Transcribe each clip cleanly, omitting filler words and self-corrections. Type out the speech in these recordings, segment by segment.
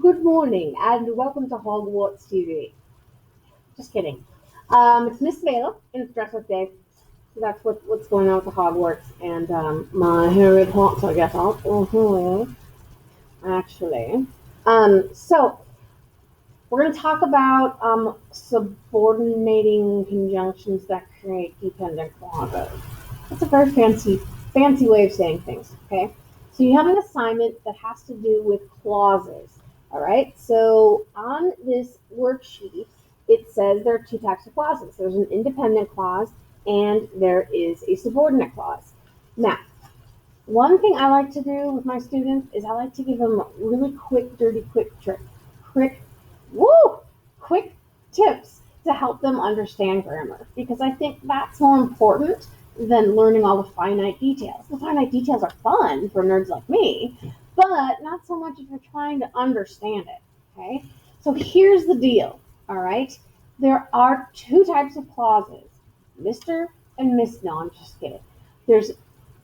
Good morning and welcome to Hogwarts TV. Just kidding. It's Miss Vela in Dress with Dave. So that's what's going on with the Hogwarts and my Harry Potter, I guess. Actually. So we're going to talk about subordinating conjunctions that create dependent clauses. That's a very fancy way of saying things, okay? So you have an assignment that has to do with clauses, all right? So on this worksheet, it says there are two types of clauses. There's an independent clause and there is a subordinate clause. Now, one thing I like to do with my students is I like to give them really quick, dirty, quick trick, quick, quick tips to help them understand grammar because I think that's more important than learning all the finite details. The finite details are fun for nerds like me, but not so much if you're trying to understand it. Okay, so here's the deal. All right, there are two types of clauses, Mr. and Miss. No, I'm just kidding. There's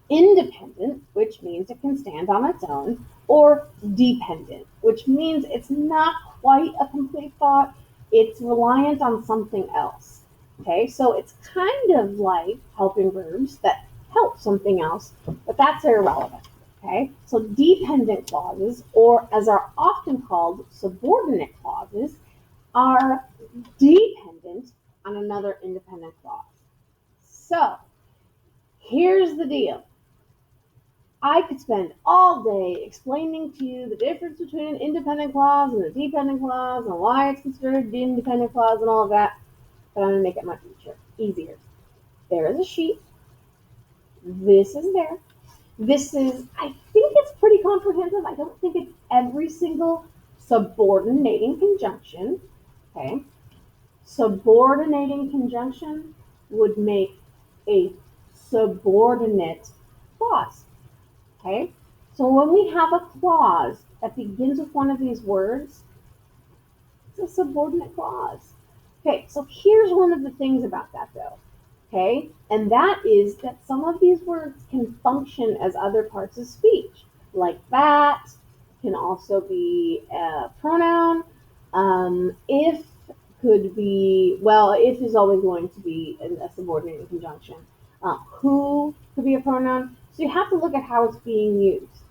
independent, which means it can stand on its own, or dependent, which means it's not quite a complete thought, it's reliant on something else. Okay, so it's kind of like helping verbs that help something else, but that's irrelevant. Okay, so dependent clauses, or as are often called subordinate clauses, are dependent on another independent clause. So here's the deal. I could spend all day explaining to you the difference between an independent clause and a dependent clause and why it's considered an independent clause and all of that, but I'm going to make it much easier. There is a sheet. This is there. This is, I think it's pretty comprehensive. I don't think it's every single subordinating conjunction. Okay. Subordinating conjunction would make a subordinate clause. Okay, so when we have a clause that begins with one of these words, it's a subordinate clause. Okay, so here's one of the things about that though. Okay, and that is that some of these words can function as other parts of speech, like that can also be a pronoun. If could be, well, if is always going to be a subordinating conjunction. Who could be a pronoun. So you have to look at how it's being used.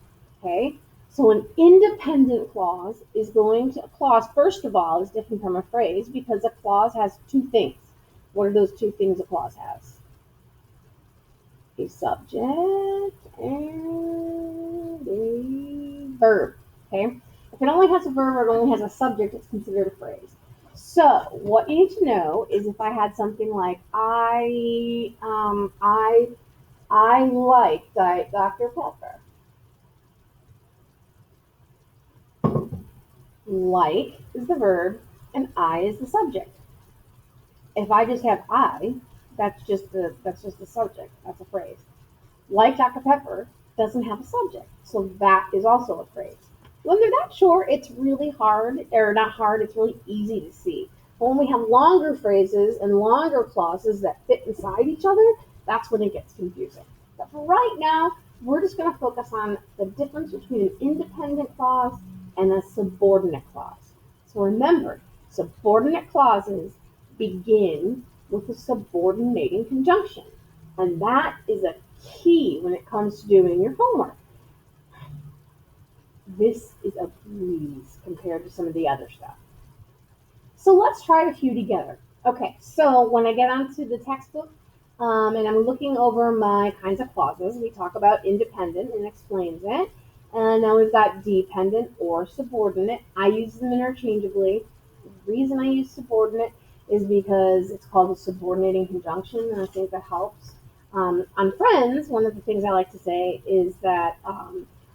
Okay, so an independent clause is going to, a clause, first of all, is different from a phrase because a clause has two things. What are those two things a clause has? A subject and a verb. Okay, if it only has a verb or it only has a subject, it's considered a phrase. So what you need to know is if I had something like I like Dr. Pepper. Like is the verb and I is the subject. If I just have I, that's just the subject. That's a phrase. Like Dr. Pepper doesn't have a subject, so that is also a phrase. When they're that short, it's really hard, or not hard, it's really easy to see. But when we have longer phrases and longer clauses that fit inside each other, that's when it gets confusing. But for right now, we're just going to focus on the difference between an independent clause and a subordinate clause. So remember, subordinate clauses begin with a subordinating conjunction. And that is a key when it comes to doing your homework. This is a breeze compared to some of the other stuff. So let's try a few together. Okay, so when I get onto the textbook and I'm looking over my kinds of clauses, we talk about independent and explains it. And now we've got dependent or subordinate. I use them interchangeably. The reason I use subordinate is because it's called a subordinating conjunction, and I think that helps. On Friends, one of the things I like to say is that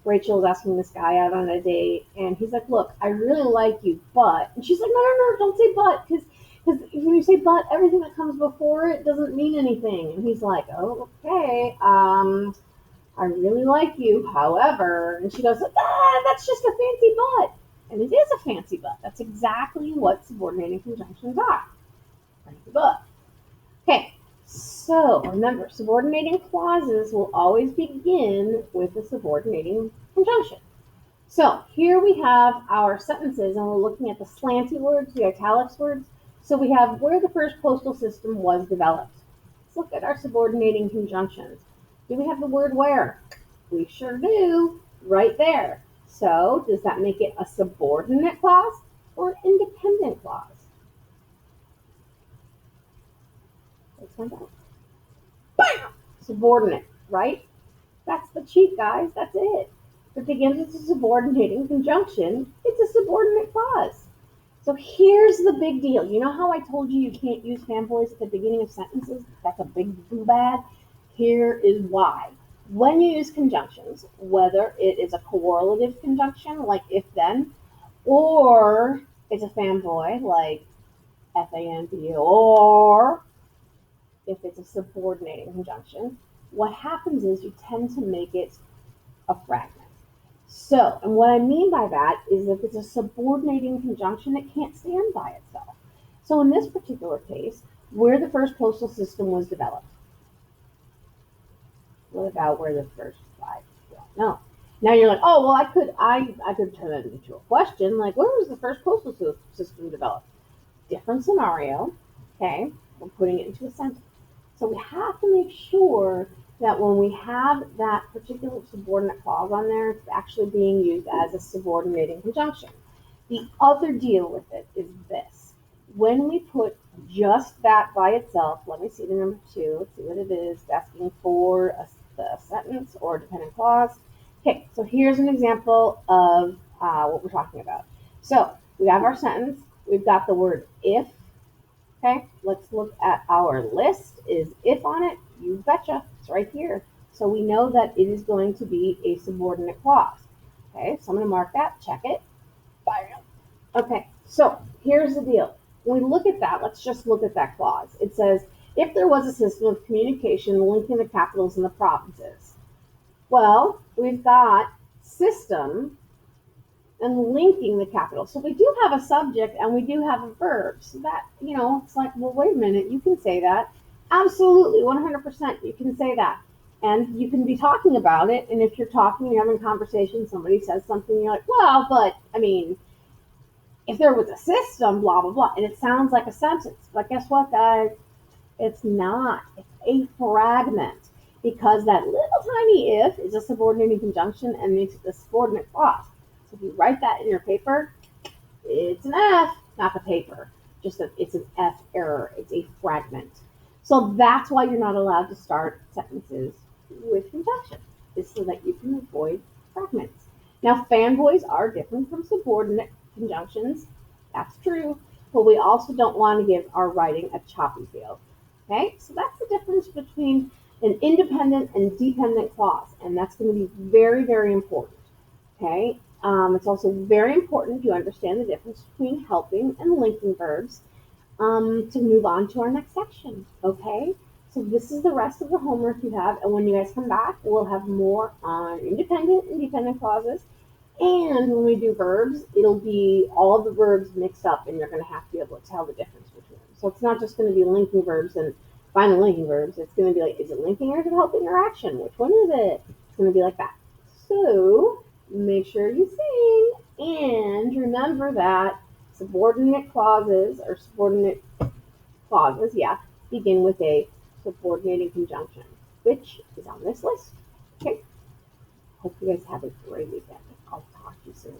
Rachel is asking this guy out on a date, and he's like, look, I really like you, but, and she's like, no, don't say but, because when you say but, everything that comes before it doesn't mean anything. And he's like, oh, okay, I really like you, however, and she goes, that's just a fancy but. And it is a fancy but. That's exactly what subordinating conjunctions are. Fancy but. Okay, so remember, subordinating clauses will always begin with a subordinating conjunction. So here we have our sentences, and we're looking at the slanty words, the italics words. So we have where the first postal system was developed. Let's look at our subordinating conjunctions. Do we have the word where? We sure do, right there. So does that make it a subordinate clause or an independent clause? Let's find out. Bam! Subordinate, right? That's the cheat, guys. That's it. If it begins with a subordinating conjunction, it's a subordinate clause. So here's the big deal. You know how I told you you can't use fanboys at the beginning of sentences? That's a big boo bad. Here is why. When you use conjunctions, whether it is a correlative conjunction like if then, or it's a fanboy like FANB, or if it's a subordinating conjunction, what happens is you tend to make it a fragment. So, and what I mean by that is if it's a subordinating conjunction, it can't stand by itself. So in this particular case, where the first postal system was developed. What about where the first flag? No. Now you're like, oh well, I could turn that into a question, like where was the first postal system developed? Different scenario. Okay, we're putting it into a sentence. So we have to make sure that when we have that particular subordinate clause on there, it's actually being used as a subordinating conjunction. The other deal with it is this. When we put just that by itself, let me see the number 2, let's see what it is, it's asking for a sentence or a dependent clause. Okay, so here's an example of what we're talking about. So we have our sentence, we've got the word if. Okay, let's look at our list. Is if on it? You betcha, it's right here. So we know that it is going to be a subordinate clause. Okay, so I'm going to mark that, check it. Okay, so here's the deal. When we look at that, let's just look at that clause. It says, if there was a system of communication linking the capitals and the provinces. Well, we've got system and linking the capital. So we do have a subject and we do have a verb. So that, it's like, well, wait a minute, you can say that. Absolutely, 100%, you can say that. And you can be talking about it. And if you're talking, you're having a conversation, somebody says something, you're like, well, but, I mean, if there was a system, blah, blah, blah. And it sounds like a sentence. But guess what, guys? It's not. It's a fragment. Because that little tiny if is a subordinating conjunction and makes it a subordinate clause. So if you write that in your paper, it's an F, not the paper. Just that it's an F error. It's a fragment. So that's why you're not allowed to start sentences with conjunction. Is so that you can avoid fragments. Now, fanboys are different from subordinate conjunctions. That's true. But we also don't want to give our writing a choppy feel. Okay? So that's the difference between an independent and dependent clause. And that's going to be very, very important. Okay? It's also very important you understand the difference between helping and linking verbs to move on to our next section. Okay? So this is the rest of the homework you have. And when you guys come back, we'll have more on independent and dependent clauses. And when we do verbs, it'll be all the verbs mixed up, and you're going to have to be able to tell the difference between them. So it's not just going to be linking verbs and find the linking verbs. It's going to be like, is it linking or is it helping or action? Which one is it? It's going to be like that. So make sure you sing, and remember that subordinate clauses begin with a subordinating conjunction, which is on this list. Okay. Hope you guys have a great weekend. I'll talk to you soon.